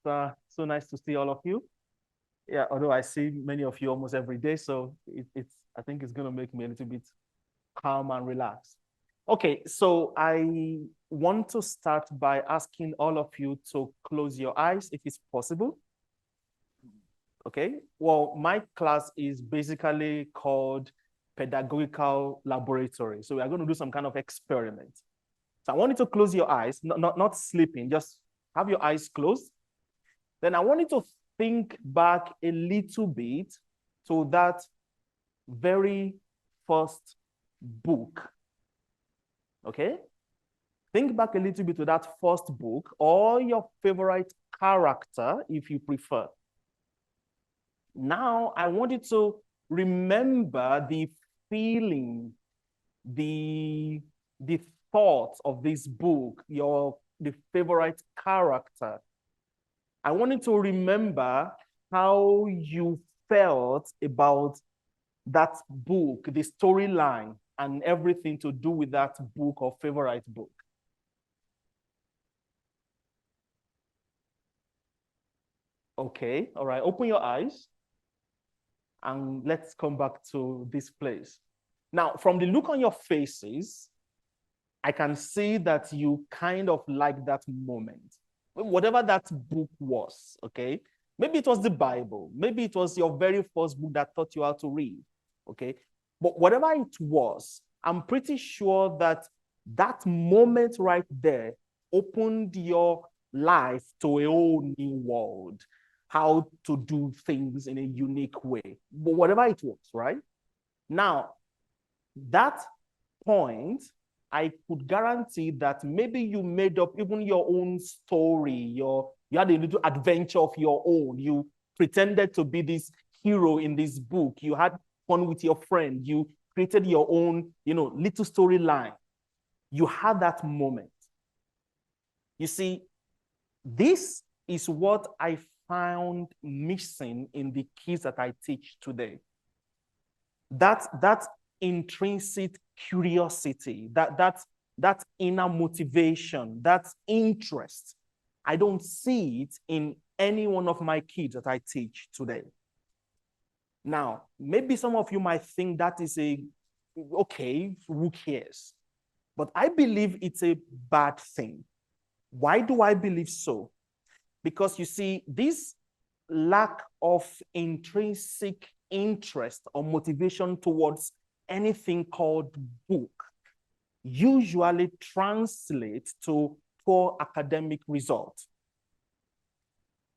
so nice to see all of you. Yeah, although I see many of you almost every day, so I think it's going to make me a little bit calm and relaxed. Okay, so I want to start by asking all of you to close your eyes if it's possible. Okay, well, my class is basically called Pedagogical Laboratory. So we are going to do some kind of experiment. So I want you to close your eyes, not sleeping, just have your eyes closed. Then I want you to think back a little bit to that very first book. Okay? Think back a little bit to that first book or your favorite character, if you prefer. Now, I want you to remember the feeling, the thoughts of this book, the favorite character. I want you to remember how you felt about that book, the storyline, and everything to do with that book or favorite book. Okay, all right, open your eyes and let's come back to this place. Now, from the look on your faces, I can see that you kind of like that moment. Whatever that book was, okay? Maybe it was the Bible. Maybe it was your very first book that taught you how to read, okay? But whatever it was, I'm pretty sure that that moment right there opened your life to a whole new world, how to do things in a unique way. But whatever it was, right? Now, that point, I could guarantee that maybe you made up even your own story. You had a little adventure of your own. You pretended to be this hero in this book. You had fun with your friend. You created your own, little storyline. You had that moment. You see, this is what I found missing in the kids that I teach today. That intrinsic curiosity, that inner motivation, that interest. I don't see it in any one of my kids that I teach today. Now, maybe some of you might think that is okay, who cares? But I believe it's a bad thing. Why do I believe so? Because you see, this lack of intrinsic interest or motivation towards anything called book usually translates to poor academic results.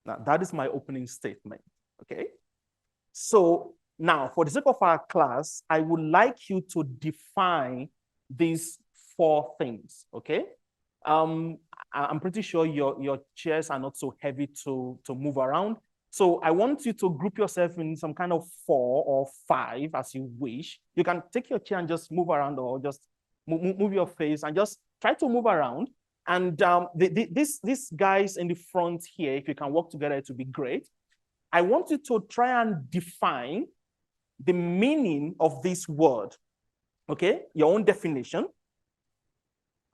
Now, that is my opening statement, okay? So now, for the sake of our class, I would like you to define these 4 things, okay? I'm pretty sure your chairs are not so heavy to move around. So I want you to group yourself in some kind of 4 or 5 as you wish. You can take your chair and just move around or just move your face and just try to move around. And these guys in the front here, if you can work together, it would be great. I want you to try and define the meaning of this word, okay? Your own definition.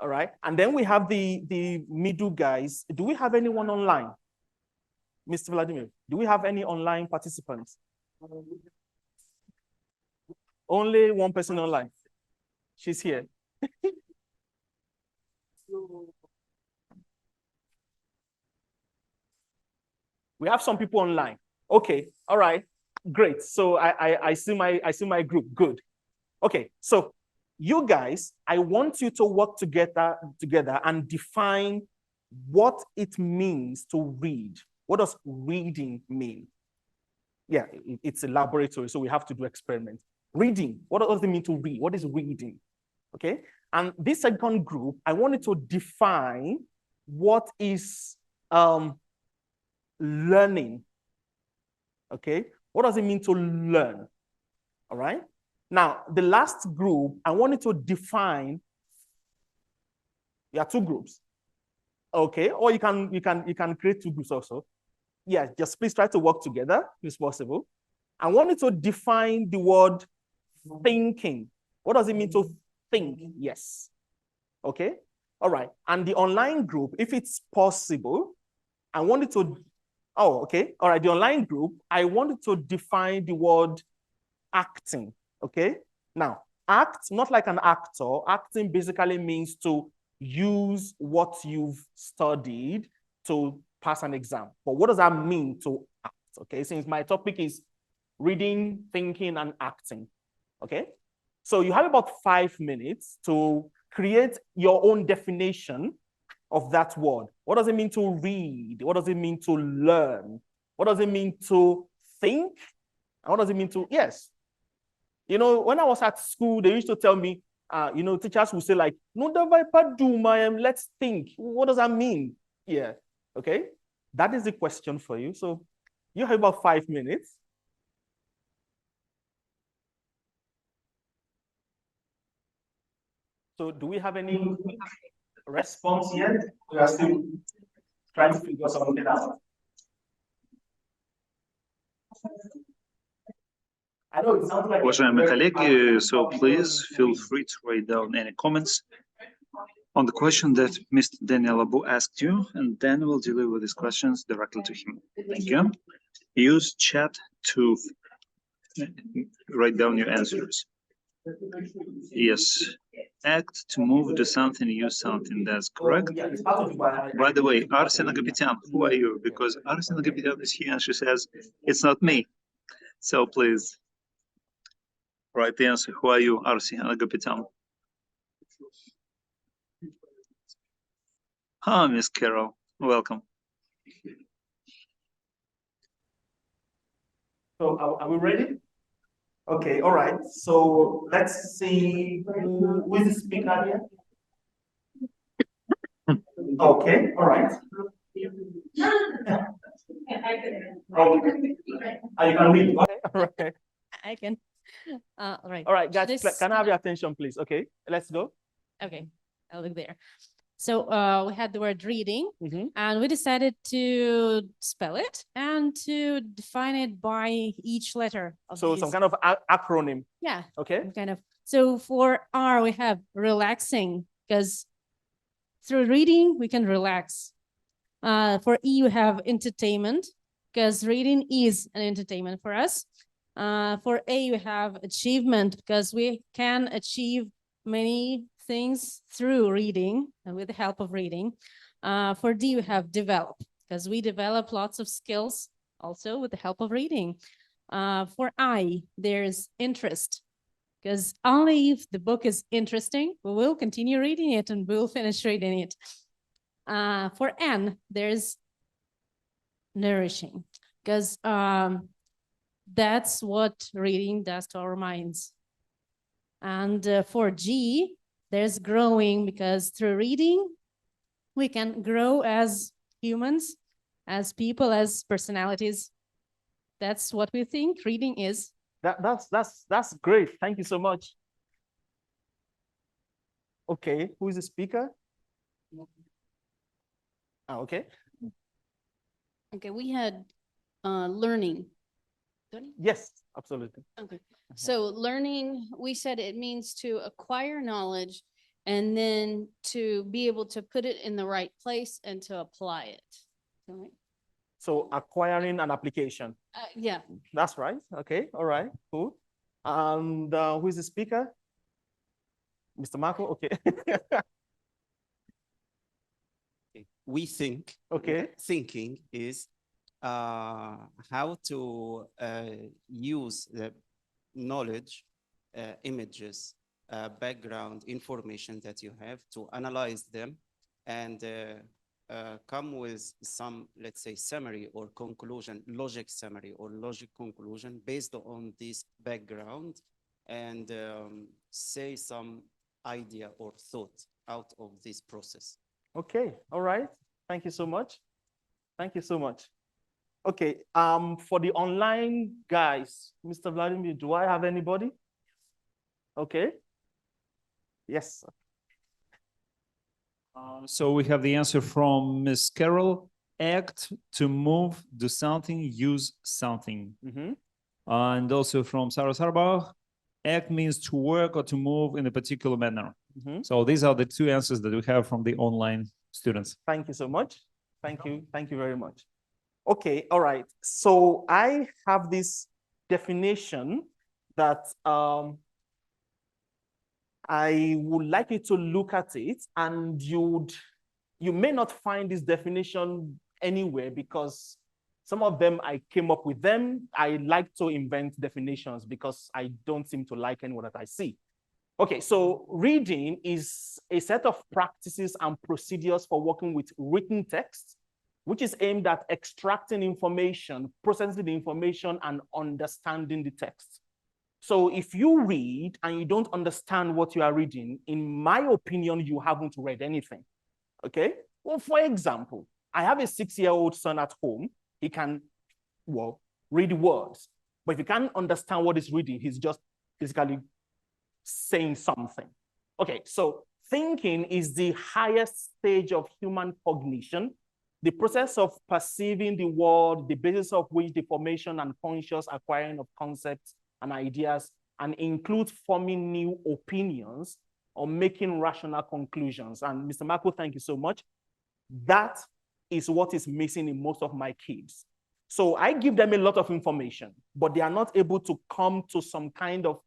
All right. And then we have the middle guys. Do we have anyone online? Mr. Vladimir, do we have any online participants? Only one person online. She's here. We have some people online. Okay. All right. Great. So I see my group. Good. Okay. So you guys, I want you to work together and define what it means to read. What does reading mean? Yeah, it's a laboratory, so we have to do experiments. Reading, what does it mean to read? What is reading? Okay, and this second group, I wanted to define what is learning. Okay, what does it mean to learn? All right. Now, the last group, I wanted to define. There are 2 groups. Okay, or you can create 2 groups also. Yeah, just please try to work together if possible. I wanted to define the word thinking. What does it mean to think? Yes. Okay. All right. And the online group, if it's possible, I wanted to Oh, okay. All right. The online group, I wanted to define the word acting. Okay. Now, act, not like an actor. Acting basically means to use what you've studied to pass an exam. But what does that mean to act? Okay. Since my topic is reading, thinking, and acting. Okay. So you have about 5 minutes to create your own definition of that word. What does it mean to read? What does it mean to learn? What does it mean to think? And what does it mean to, yes. You know, when I was at school, they used to tell me, you know, teachers would say like, no, let's think. What does that mean? Yeah, okay. That is the question for you. So you have about 5 minutes. So do we have any response yet? We are still trying to figure something out. I know it sounds like Уважаемые коллеги, so please feel free to write down any comments on the question that Mr. Daniel Abu asked you, and then we'll deliver these questions directly to him. Thank you. Use chat to write down your answers. Yes. Act, to move, do something, use something. That's correct. By the way, Arsen Agapitian, who are you? Because Arsen Agapitian is here and she says, it's not me. So please write the answer. Who are you, Arsen Agapitian? Ah, Miss Carol, welcome. So are we ready? Okay, all right. So let's see who is the speaker here. Okay, all right. Okay. You can read. Okay, all right. I can. All right. All right, guys, can I have your attention, please? Okay, let's go. Okay, I'll look there. So we had the word reading, Mhm. and we decided to spell it and to define it by each letter of So these. some kind of acronym. Yeah. Okay. Kind of. So for R, we have relaxing, because through reading, we can relax. For E, we have entertainment, because reading is an entertainment for us. For A, we have achievement, because we can achieve many things through reading and with the help of reading. For D, we have develop, because we develop lots of skills also with the help of reading. For I, there's interest, because only if the book is interesting, we will continue reading it and we'll finish reading it. For N, there's nourishing, because that's what reading does to our minds. And for G, there's growing, because through reading, we can grow as humans, as people, as personalities. That's what we think reading is. That's great. Thank you so much. Okay, who is the speaker? Okay. Okay, we had learning. Yes, absolutely. Okay, so learning, we said it means to acquire knowledge and then to be able to put it in the right place and to apply it. Right? So acquiring an application. Yeah. That's right. Okay. All right. Cool. And who is the speaker? Mr. Marco. Okay. We think. Okay. Thinking is how to use the knowledge, images, background information that you have to analyze them and come with some, let's say, summary or conclusion, logic summary or logic conclusion based on this background, and say some idea or thought out of this process. Okay. All right. Thank you so much. Thank you so much. Okay. For the online guys, Mr. Vladimir, do I have anybody? Okay. Yes. So we have the answer from Miss Carol. Act, to move, do something, use something. Mm-hmm. And also from Sarah Sarbach, act means to work or to move in a particular manner. Mm-hmm. So these are the two answers that we have from the online students. Thank you so much. Thank you. Thank you very much. Okay, all right. So I have this definition that I would like you to look at it, and you may not find this definition anywhere because some of them I came up with them. I like to invent definitions because I don't seem to like anyone that I see. Okay, so reading is a set of practices and procedures for working with written text, which is aimed at extracting information, processing the information, and understanding the text. So if you read and you don't understand what you are reading, in my opinion, you haven't read anything. Okay? Well, for example, I have a 6-year-old son at home. He can, well, read words. But if you can't understand what he's reading, he's just physically saying something. Okay, so thinking is the highest stage of human cognition, the process of perceiving the world, the basis of which the formation and conscious acquiring of concepts and ideas, and includes forming new opinions or making rational conclusions. And Mr. Marco, thank you so much. That is what is missing in most of my kids. So I give them a lot of information, but they are not able to come to some kind of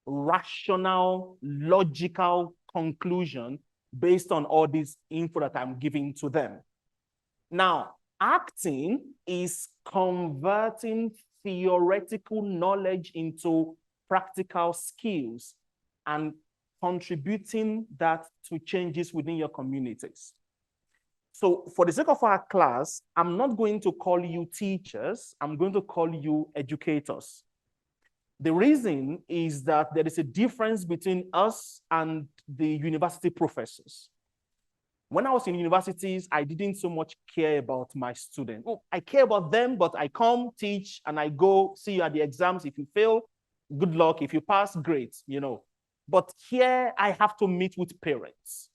rational, logical conclusion based on all this info that I'm giving to them. Now, acting is converting theoretical knowledge into practical skills and contributing that to changes within your communities. So for the sake of our class, I'm not going to call you teachers, I'm going to call you educators. The reason is that there is a difference between us and the university professors. When I was in universities, I didn't so much care about my students. Oh, I care about them, but I come, teach, and I go see you at the exams. If you fail, good luck. If you pass, great, you know. But here I have to meet with parents.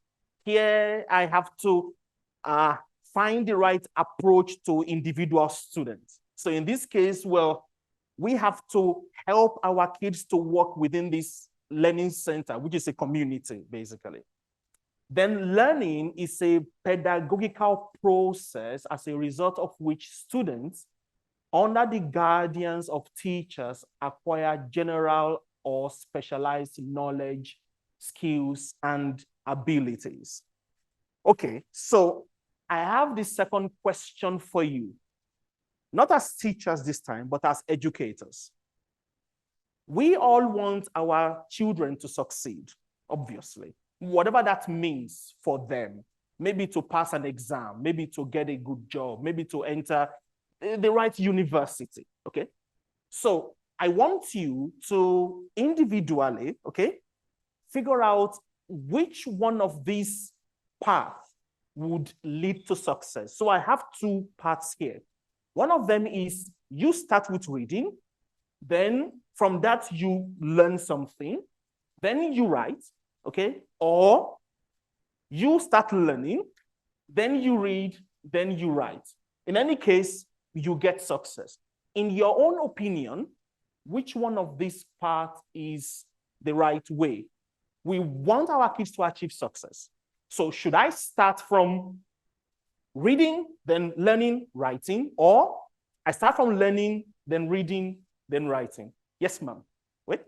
Here I have to find the right approach to individual students. So in this case, well, we have to help our kids to work within this learning center, which is a community, basically. Then learning is a pedagogical process as a result of which students, under the guardians of teachers, acquire general or specialized knowledge, skills, and abilities. Okay, so I have the second question for you. Not as teachers this time, but as educators. We all want our children to succeed, obviously, whatever that means for them. Maybe to pass an exam, maybe to get a good job, maybe to enter the right university, okay? So I want you to individually, okay, figure out which one of these paths would lead to success. So I have two paths here. One of them is you start with reading, then from that you learn something, then you write, okay? Or you start learning, then you read, then you write. In any case, you get success. In your own opinion, which one of these paths is the right way? We want our kids to achieve success. So should I start from reading, then learning, writing, or I start from learning, then reading, then writing? Yes, ma'am. Wait.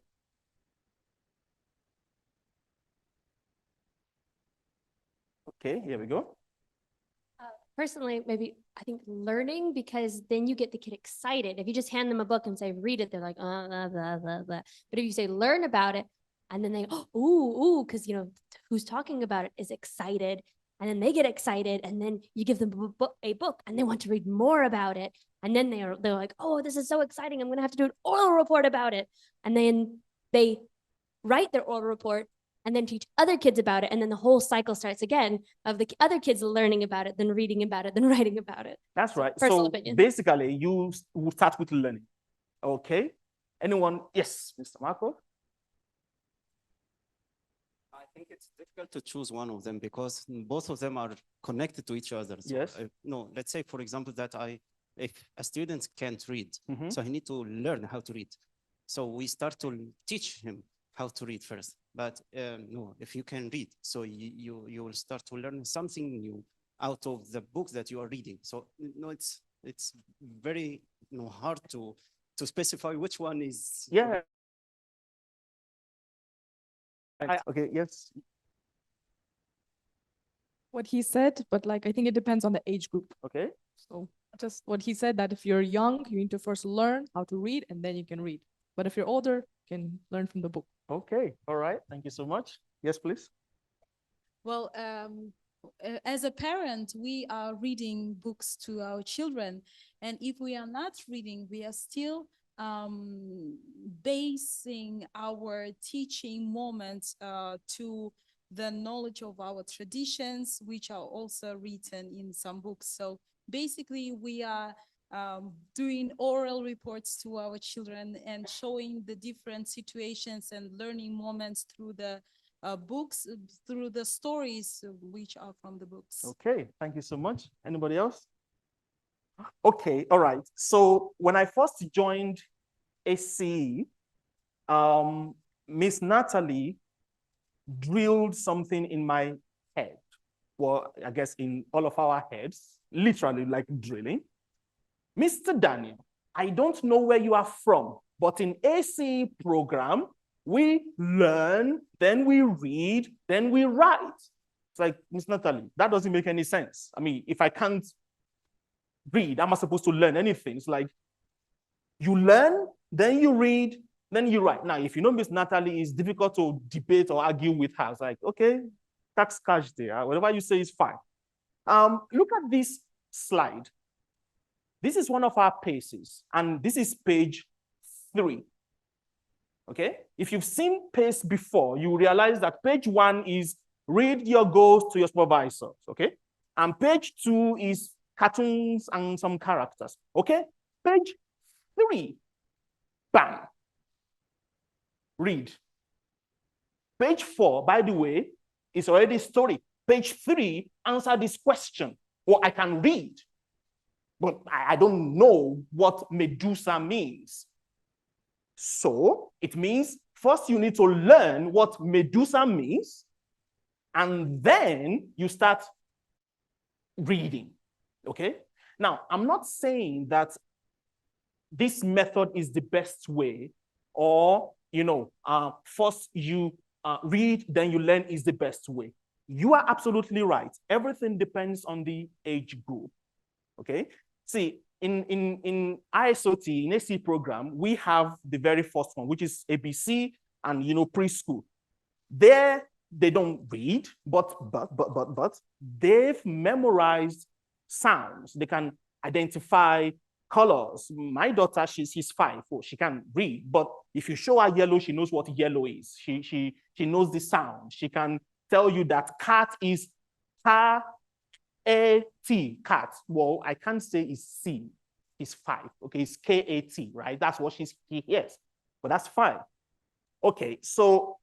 Okay, here we go. Personally, maybe I think learning, because then you get the kid excited. If you just hand them a book and say, read it, they're like, blah, blah, blah, blah. But if you say, learn about it, and then they, ooh, because, you know, who's talking about it is excited. And then they get excited, and then you give them a book and they want to read more about it. And then they're like, oh, this is so exciting. I'm going to have to do an oral report about it. And then they write their oral report and then teach other kids about it. And then the whole cycle starts again of the other kids learning about it, then reading about it, then writing about it. That's right. Personal So opinion. basically, you will start with learning. Okay. Anyone? Yes, Mr. Marco. I think it's difficult to choose one of them because both of them are connected to each other. So, Yes. No, let's say, for example, that if a student can't read, Mhm. so he need to learn how to read. So we start to teach him how to read first. But no, if you can read, so you will start to learn something new out of the book that you are reading. So no, it's It's very hard to specify which one is. Yeah. Okay, yes. What he said, but like I think it depends on the age group. Okay. So just what he said, that if you're young, you need to first learn how to read and then you can read. But if you're older, you can learn from the book. Okay. All right. Thank you so much. Yes, please. Well, as a parent, we are reading books to our children. And if we are not reading, we are still basing our teaching moments to the knowledge of our traditions, which are also written in some books. So basically, we are doing oral reports to our children and showing the different situations and learning moments through the books, through the stories which are from the books. Okay. Thank you so much. Anybody else? Okay. All right. So when I first joined ACE, Miss Natalie drilled something in my head. Well, I guess in all of our heads, literally like drilling. Mr. Daniel, I don't know where you are from, but in ACE program, we learn, then we read, then we write. It's like, Miss Natalie, that doesn't make any sense. I mean, if I can't read, am I supposed to learn anything? It's like, you learn, then you read, then you write. Now, if you know Miss Natalie, it's difficult to debate or argue with her. It's like, okay, tax cash there. Whatever you say is fine. Look at this slide. This is one of our paces, and this is page 3. Okay? If you've seen pace before, you realize that page 1 is read your goals to your supervisors. Okay? And page 2 is cartoons and some characters. Okay? Page 3, bam. Read. Page 4, by the way, is already story. Page 3, answer this question. Well, I can read, but I don't know what Medusa means. So it means first you need to learn what Medusa means, and then you start reading. Okay? Now, I'm not saying that this method is the best way, or first you read, then you learn is the best way. You are absolutely right. Everything depends on the age group. Okay? See, in ISOT, in AC program, we have the very first one, which is ABC and preschool. There, they don't read, but they've memorized sounds. They can identify colors. My daughter, she's 5, so she can read, but if you show her yellow, she knows what yellow is. She knows the sound. She can tell you that cat is K-A-T, cat. Well, I can't say it's C. It's 5. Okay, it's K-A-T, right? That's what she hears, but that's fine. Okay, so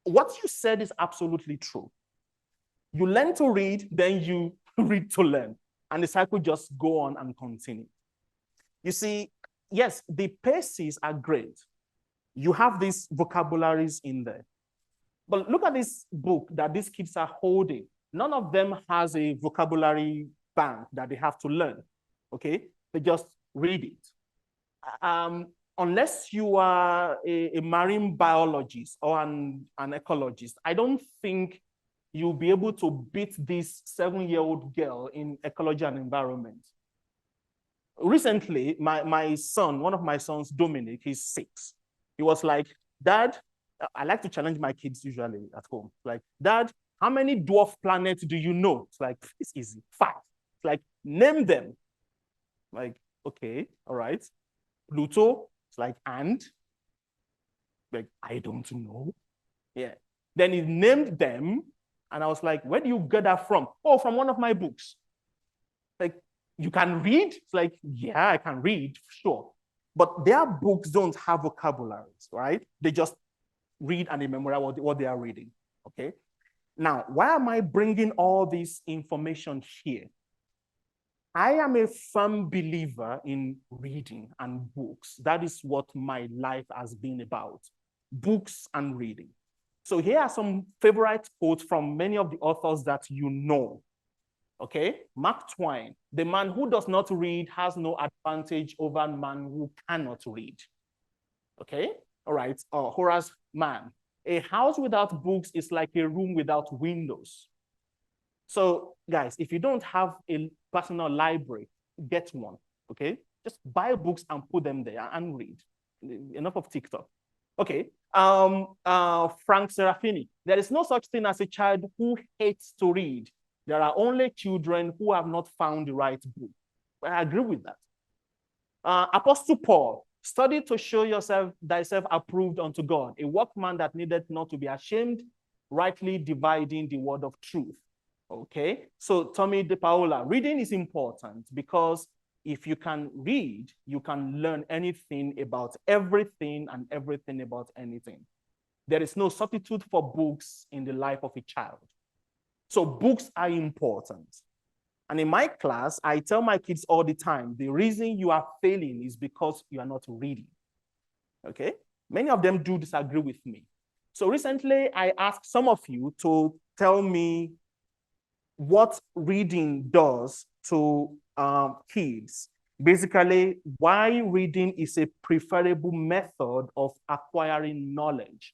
what you said is absolutely true. You learn to read, then you read to learn, and the cycle just go on and continue. You see, yes, the paces are great. You have these vocabularies in there. But look at this book that these kids are holding. None of them has a vocabulary bank that they have to learn, okay? They just read it. Unless you are a marine biologist or an ecologist, I don't think you'll be able to beat this 7-year-old girl in ecology and environment. Recently, my son, one of my sons, Dominic, he's 6. He was like, Dad, I like to challenge my kids usually at home. Like, Dad, how many dwarf planets do you know? It's like, it's easy, 5. It's like, name them. Like, okay, all right. Pluto, it's like, and? Like, I don't know. Yeah. Then he named them, and I was like, where do you get that from? Oh, from one of my books. Like, you can read? It's like, yeah, I can read, sure. But their books don't have vocabularies, right? They just read and they memorize what they are reading, okay? Now, why am I bringing all this information here? I am a firm believer in reading and books. That is what my life has been about, books and reading. So here are some favorite quotes from many of the authors that you know, Okay, Mark Twain, the man who does not read has no advantage over a man who cannot read. Okay, all right, Horace Mann, a house without books is like a room without windows. So guys, if you don't have a personal library, get one, okay? Just buy books and put them there and read. Enough of TikTok. Okay, Frank Serafini, there is no such thing as a child who hates to read. There are only children who have not found the right book. I agree with that. Apostle Paul, study to show yourself thyself approved unto God, a workman that needed not to be ashamed, rightly dividing the word of truth. Okay, so Tommy De Paola, reading is important because if you can read, you can learn anything about everything and everything about anything. There is no substitute for books in the life of a child. So books are important. And in my class, I tell my kids all the time, the reason you are failing is because you are not reading. Okay? Many of them do disagree with me. So recently, I asked some of you to tell me what reading does to kids. Basically, why reading is a preferable method of acquiring knowledge.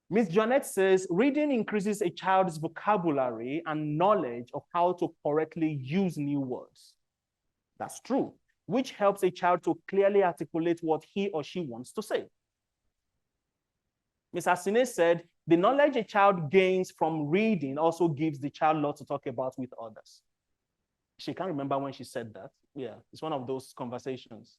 Ms. Janet says, reading increases a child's vocabulary and knowledge of how to correctly use new words. That's true, which helps a child to clearly articulate what he or she wants to say. Ms. Asine said, the knowledge a child gains from reading also gives the child a lot to talk about with others. She can't remember when she said that. Yeah, it's one of those conversations.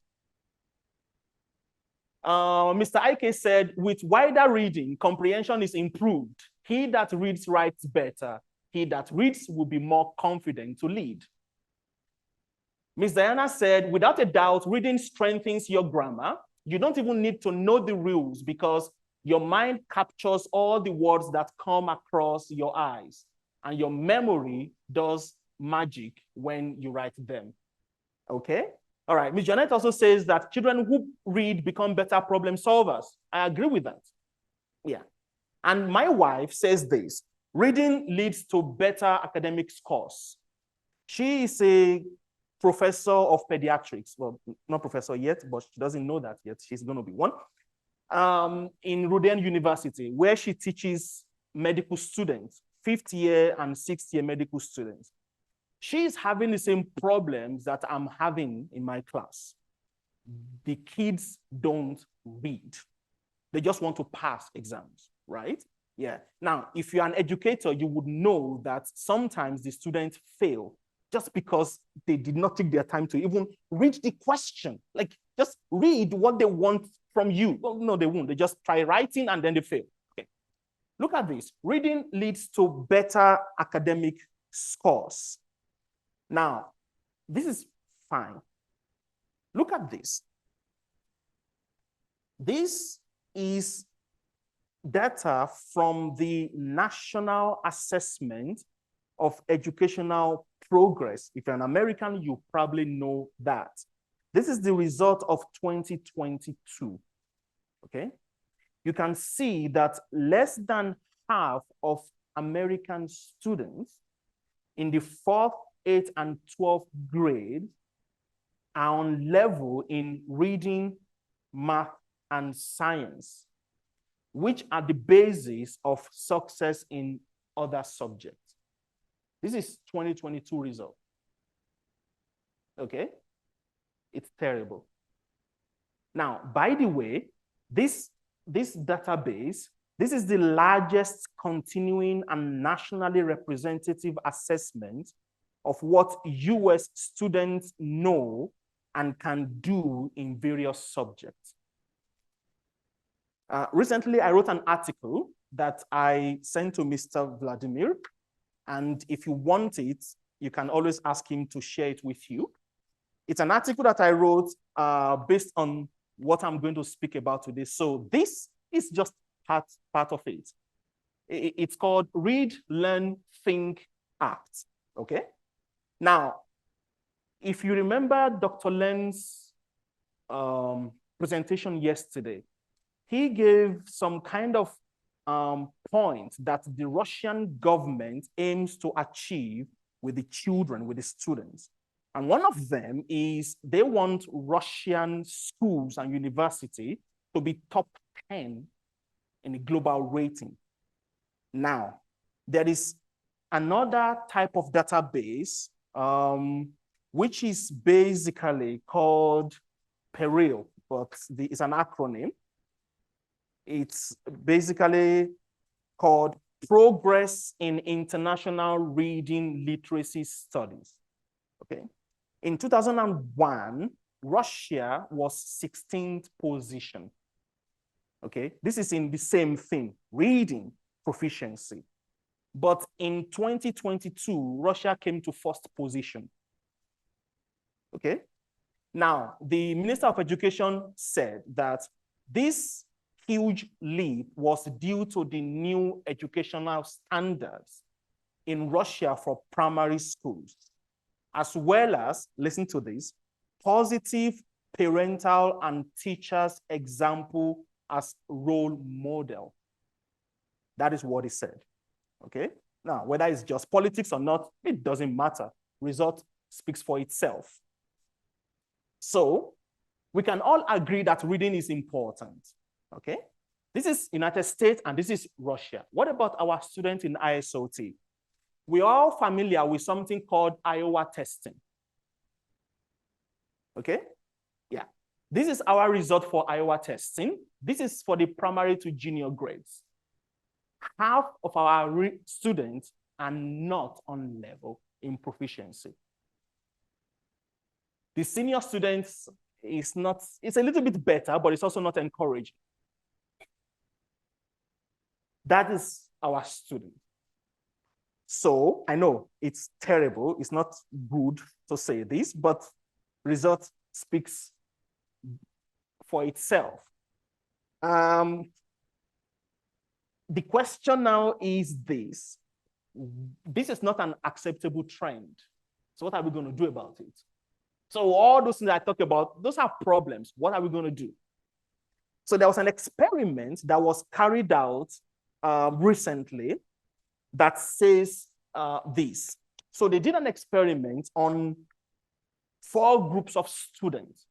Mr. Ike said, with wider reading, comprehension is improved. He that reads writes better. He that reads will be more confident to lead. Ms. Diana said, without a doubt, reading strengthens your grammar. You don't even need to know the rules because your mind captures all the words that come across your eyes, and your memory does magic when you write them. Okay? All right, Ms. Janet also says that children who read become better problem solvers. I agree with that. Yeah. And my wife says this, reading leads to better academic scores. She is a professor of pediatrics. Well, not professor yet, but she doesn't know that yet. She's going to be one. In Roden University, where she teaches medical students, 5th year and 6th year medical students. She's having the same problems that I'm having in my class. The kids don't read. They just want to pass exams, right? Yeah. Now, if you're an educator, you would know that sometimes the students fail just because they did not take their time to even read the question. Like, just read what they want from you. Well, no, they won't. They just try writing and then they fail. Okay. Look at this. Reading leads to better academic scores. Now, this is fine. Look at this. This is data from the National Assessment of Educational Progress. If you're an American, you probably know that. This is the result of 2022, okay? You can see that less than half of American students in the 4th, 8th, and 12th grade are on level in reading, math, and science, which are the basis of success in other subjects. This is 2022 result. Okay? It's terrible. Now, by the way, this database, this is the largest continuing and nationally representative assessment of what US students know and can do in various subjects. Recently, I wrote an article that I sent to Mr. Vladimir, and if you want it, you can always ask him to share it with you. It's an article that I wrote based on what I'm going to speak about today. So this is just part of it. It's called Read, Learn, Think, Act, okay? Now, if you remember Dr. Len's presentation yesterday, he gave some kind of point that the Russian government aims to achieve with the children, with the students. And one of them is they want Russian schools and university to be top 10 in the global rating. Now, there is another type of database, which is basically called PERIL, but it's an acronym. It's basically called Progress in International Reading Literacy Studies. Okay. In 2001, Russia was 16th position. Okay. This is in the same thing, reading proficiency. But in 2022, Russia came to first position. Okay. Now, the Minister of Education said that this huge leap was due to the new educational standards in Russia for primary schools, as well as, listen to this, positive parental and teachers' example as role model. That is what he said, okay? Now, whether it's just politics or not, it doesn't matter. Result speaks for itself. So we can all agree that reading is important, okay? This is United States and this is Russia. What about our students in ISOT? We are all familiar with something called Iowa testing, okay? Yeah, this is our result for Iowa testing. This is for the primary to junior grades. Half of our students are not on level in proficiency. The senior students is not, it's a little bit better, but it's also not encouraging. That is our student. So I know it's terrible, it's not good to say this, but result speaks for itself. The question now is this. This is not an acceptable trend. So what are we going to do about it? So all those things I talked about, those are problems. What are we going to do? So there was an experiment that was carried out recently that says this. So they did an experiment on 4 groups of students.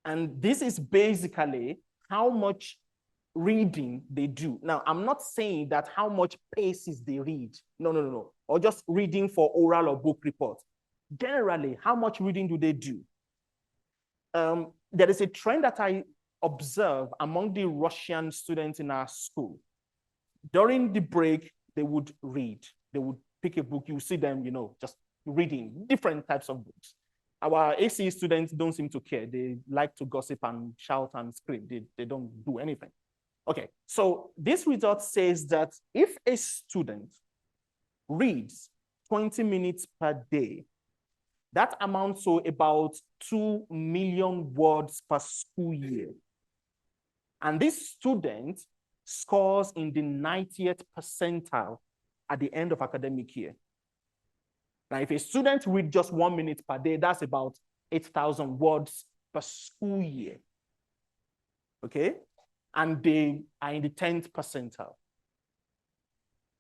And this is basically how much reading they do. Now, I'm not saying that how much paces they read. No. Or just reading for oral or book report. Generally, how much reading do they do? There is a trend that I observe among the Russian students in our school. During the break, they would read. They would pick a book. You see them, just reading different types of books. Our ACE students don't seem to care. They like to gossip and shout and scream. They don't do anything. Okay, so this result says that if a student reads 20 minutes per day, that amounts to about 2 million words per school year. And this student scores in the 90th percentile at the end of academic year. Now, if a student reads just 1 minute per day, that's about 8,000 words per school year. Okay? And they are in the 10th percentile.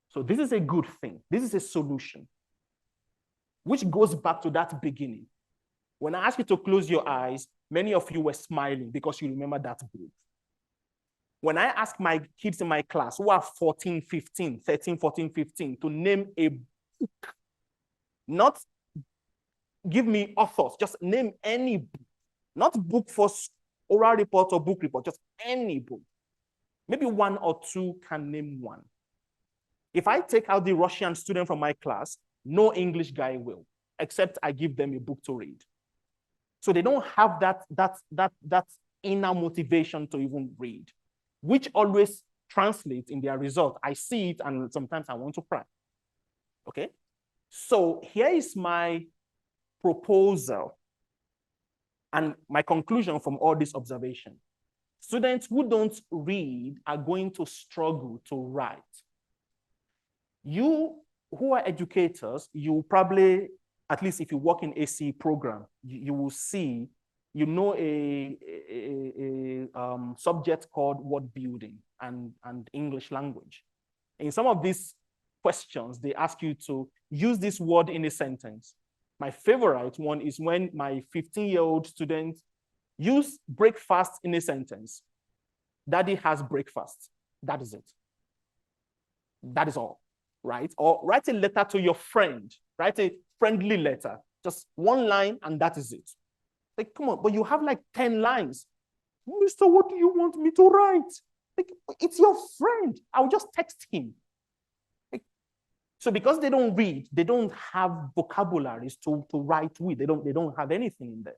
So this is a good thing. This is a solution, which goes back to that beginning. When I asked you to close your eyes, many of you were smiling because you remember that book. When I ask my kids in my class who are 14, 15, 13, 14, 15 to name a book, not give me authors, just name any book, not book for oral report or book report, just any book. Maybe 1 or 2 can name one. If I take out the Russian student from my class, no English guy will, except I give them a book to read. So they don't have that inner motivation to even read, which always translates in their result. I see it and sometimes I want to cry. Okay? So here is my proposal and my conclusion from all this observation. Students who don't read are going to struggle to write. You who are educators, you probably, at least if you work in AC program, you will see, a subject called word building and English language. In some of these questions, they ask you to use this word in a sentence. My favorite one is when my 15-year-old student used breakfast in a sentence. Daddy has breakfast. That is it. That is all, right? Or write a letter to your friend. Write a friendly letter. Just one line and that is it. Like, come on, but you have like 10 lines. Mister, what do you want me to write? Like, it's your friend. I'll just text him. Like, so because they don't read, they don't have vocabularies to write with. They don't have anything in there.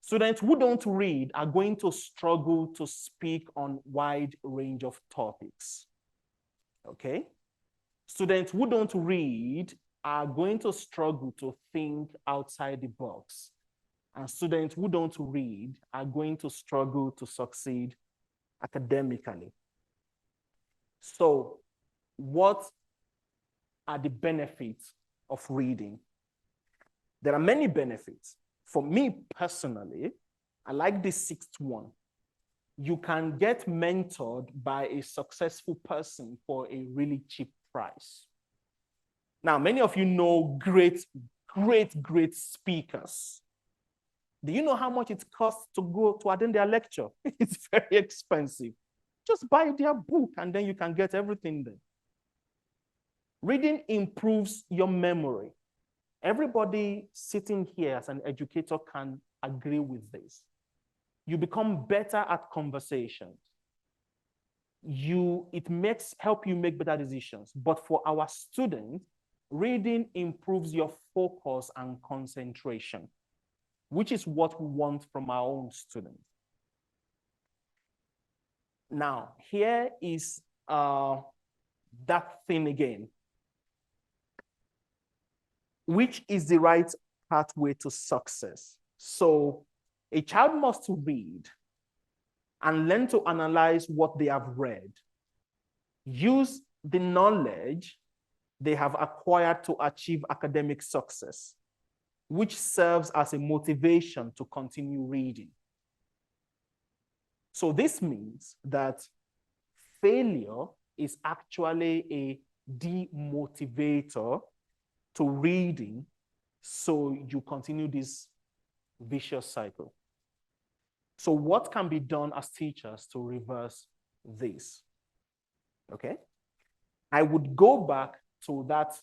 Students who don't read are going to struggle to speak on wide range of topics. Okay? Students who don't read are going to struggle to think outside the box. And students who don't read are going to struggle to succeed academically. So, what are the benefits of reading? There are many benefits. For me personally, I like the sixth one. You can get mentored by a successful person for a really cheap price. Now, many of you know great speakers. Do you know how much it costs to go to attend their lecture? It's very expensive. Just buy their book and then you can get everything there. Reading improves your memory. Everybody sitting here as an educator can agree with this. You become better at conversations. It help you make better decisions. But for our students, reading improves your focus and concentration, which is what we want from our own students. Now, here is that thing again. Which is the right pathway to success? So a child must read and learn to analyze what they have read. Use the knowledge they have acquired to achieve academic success, which serves as a motivation to continue reading. So this means that failure is actually a demotivator to reading, so you continue this vicious cycle. So what can be done as teachers to reverse this? Okay, I would go back to that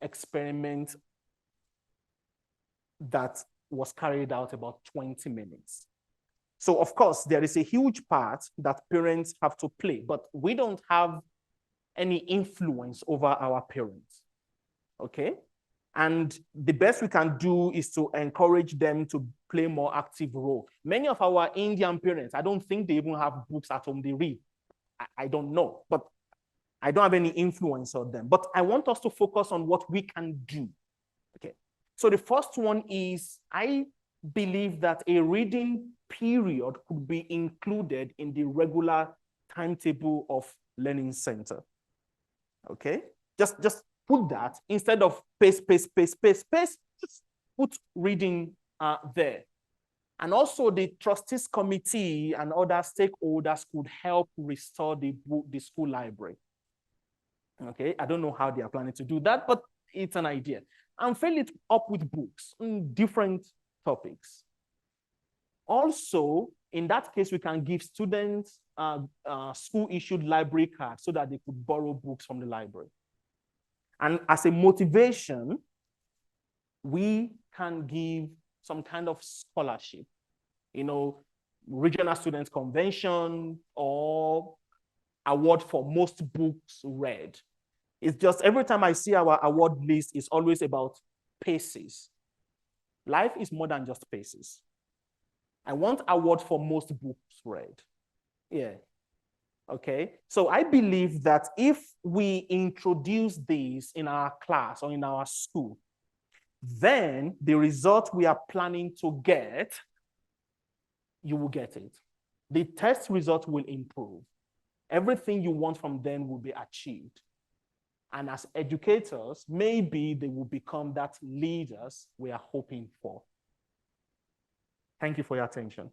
experiment that was carried out about 20 minutes. So of course, there is a huge part that parents have to play, but we don't have any influence over our parents. Okay? And the best we can do is to encourage them to play more active role. Many of our Indian parents, I don't think they even have books at home they read. I don't know, but I don't have any influence on them. But I want us to focus on what we can do. Okay. So the first one is, I believe that a reading period could be included in the regular timetable of Learning Center. Okay. Just put that instead of pace, just put reading there. And also the trustees committee and other stakeholders could help restore the school library. Okay, I don't know how they are planning to do that, but it's an idea. And fill it up with books on different topics. Also, in that case, we can give students school-issued library cards so that they could borrow books from the library. And as a motivation, we can give some kind of scholarship, regional students convention or award for most books read. It's just every time I see our award list, it's always about paces. Life is more than just paces. I want award for most books read. Yeah. Okay. So I believe that if we introduce these in our class or in our school, then the result we are planning to get, you will get it. The test result will improve. Everything you want from them will be achieved. And as educators, maybe they will become that leaders we are hoping for. Thank you for your attention.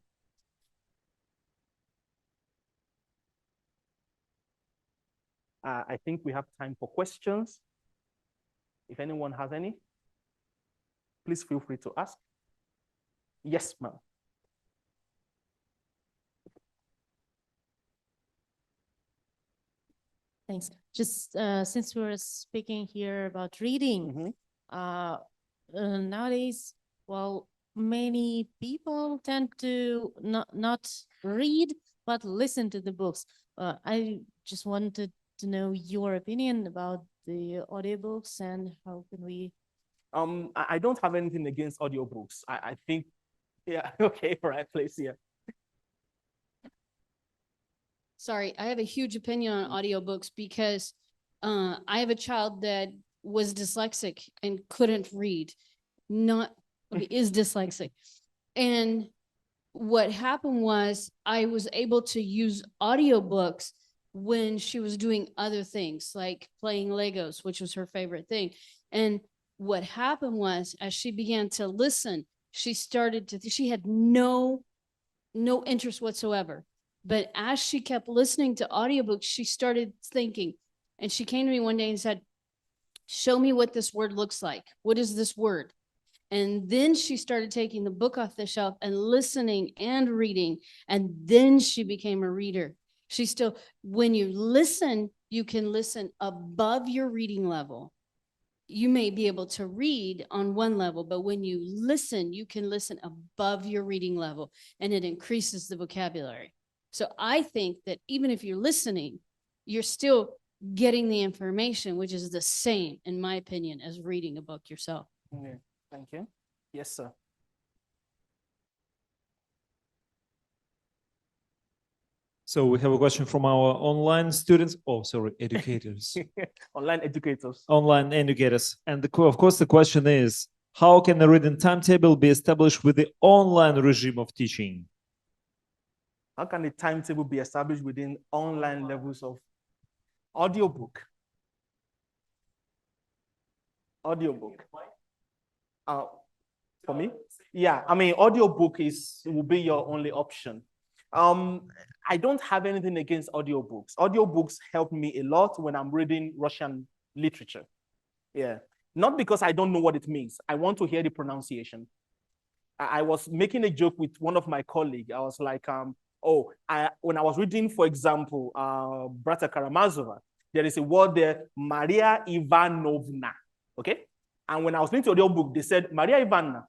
I think we have time for questions. If anyone has any, please feel free to ask. Yes, ma'am. Thanks. Just since we're speaking here about reading, nowadays, well, many people tend to not read, but listen to the books. I just wanted to know your opinion about the audiobooks and how can we... I don't have anything against audiobooks. I think, yeah, okay, right place here. Sorry, I have a huge opinion on audiobooks because I have a child that was dyslexic and couldn't read, is dyslexic. And what happened was I was able to use audiobooks when she was doing other things like playing Legos, which was her favorite thing. And what happened was as she began to listen, she had no interest whatsoever. But as she kept listening to audiobooks, she started thinking, and she came to me one day and said, show me what this word looks like. What is this word? And then she started taking the book off the shelf and listening and reading. And then she became a reader. When you listen, you can listen above your reading level. You may be able to read on one level, but when you listen, you can listen above your reading level, and it increases the vocabulary. So I think that even if you're listening, you're still getting the information, which is the same, in my opinion, as reading a book yourself. Yeah, thank you. Yes, sir. So we have a question from our online students. Oh, sorry, educators. Online educators. Online educators. And of course, the question is, how can a reading timetable be established with the online regime of teaching? How can a timetable be established within online levels of audiobook? Audiobook. For me? Yeah, I mean, audiobook will be your only option. I don't have anything against audiobooks. Audiobooks help me a lot when I'm reading Russian literature. Yeah, not because I don't know what it means. I want to hear the pronunciation. I was making a joke with one of my colleagues. I was like, when I was reading, for example, Brata Karamazova, there is a word there, Maria Ivanovna, okay? And when I was reading the audiobook, they said, Maria Ivanovna.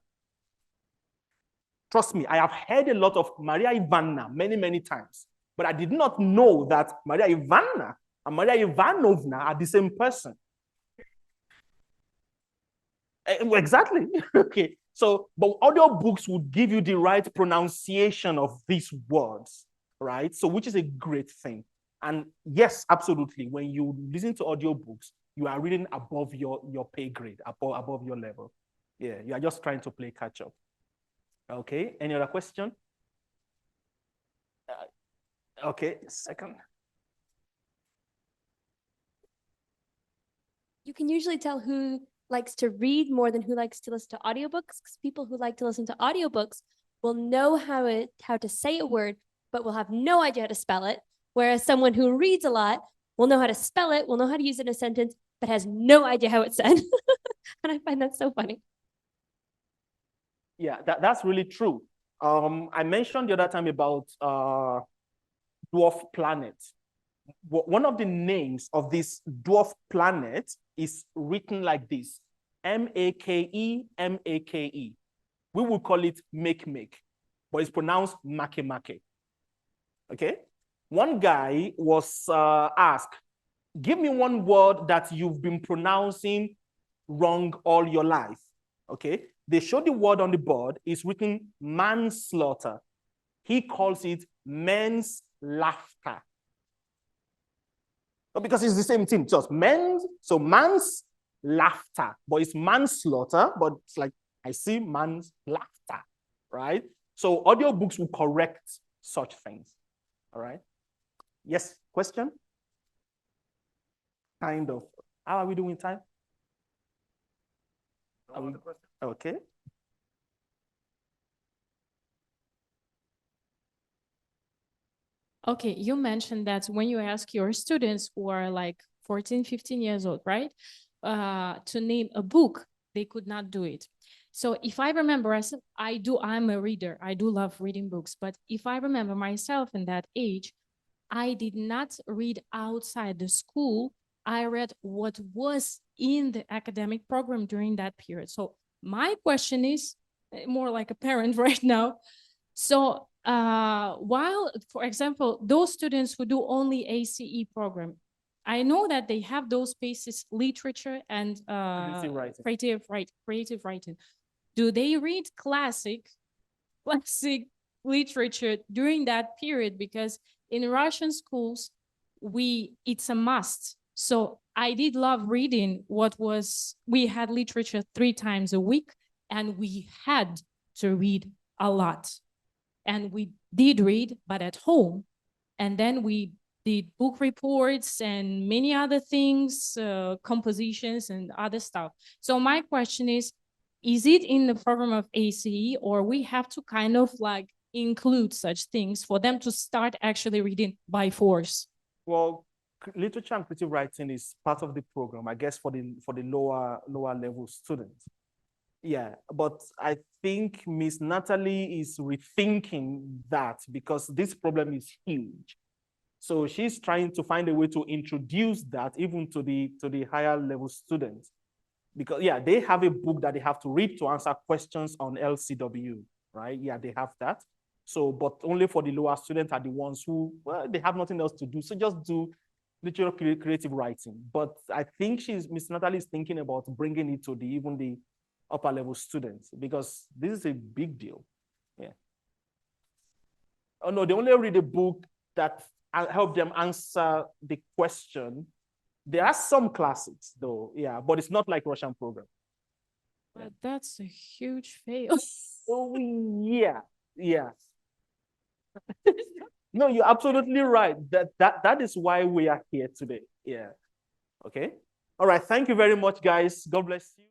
Trust me, I have heard a lot of Maria Ivanovna many, many times, but I did not know that Maria Ivanovna and Maria Ivanovna are the same person. Exactly, okay. So, but audiobooks would give you the right pronunciation of these words, right? So, which is a great thing. And yes, absolutely, when you listen to audiobooks, you are reading above your pay grade, above your level. Yeah, you are just trying to play catch up. Okay, any other question? Okay, second. You can usually tell who likes to read more than who likes to listen to audiobooks, because people who like to listen to audiobooks will know how to say a word, but will have no idea how to spell it. Whereas someone who reads a lot will know how to spell it, will know how to use it in a sentence, but has no idea how it's said. And I find that so funny. Yeah, that's really true. I mentioned the other time about dwarf planets. One of the names of this dwarf planet is written like this, M-A-K-E, M-A-K-E. We will call it make, but it's pronounced make. Okay? One guy was asked, give me one word that you've been pronouncing wrong all your life. Okay? They showed the word on the board. It's written manslaughter. He calls it men's laughter. Because it's the same thing, just men's, so man's laughter, but it's manslaughter, but it's like, I see man's laughter, right? So audiobooks will correct such things, all right? Yes, question? Kind of. How are we doing time? Okay. Okay, you mentioned that when you ask your students who are like 14, 15 years old, right? To name a book, they could not do it. So if I remember, I'm a reader. I do love reading books. But if I remember myself in that age, I did not read outside the school. I read what was in the academic program during that period. So my question is more like a parent right now. So while, for example, those students who do only ACE program, I know that they have those spaces, literature and creative writing. Do they read classic literature during that period? Because in Russian schools, it's a must. So I did love reading we had literature 3 times a week, and we had to read a lot. And we did read, but at home. And then we did book reports and many other things, compositions and other stuff. So my question is it in the program of ACE, or we have to kind of like include such things for them to start actually reading by force? Well, literature and creative writing is part of the program, I guess, for the lower level students. Yeah, but I think Miss Natalie is rethinking that because this problem is huge. So she's trying to find a way to introduce that even to the higher level students. Because yeah, they have a book that they have to read to answer questions on LCW, right? Yeah, they have that. So, but only for the lower students are the ones who, well, they have nothing else to do. So just do literary creative writing. But I think Miss Natalie is thinking about bringing it to even the upper level students because this is a big deal. Yeah. Oh no, they only read a book that help them answer the question. There are some classics though, yeah, but it's not like Russian program. But that's a huge fail. Oh yeah, yeah. No, you're absolutely right. That is why we are here today. Yeah. Okay. All right. Thank you very much, guys. God bless you.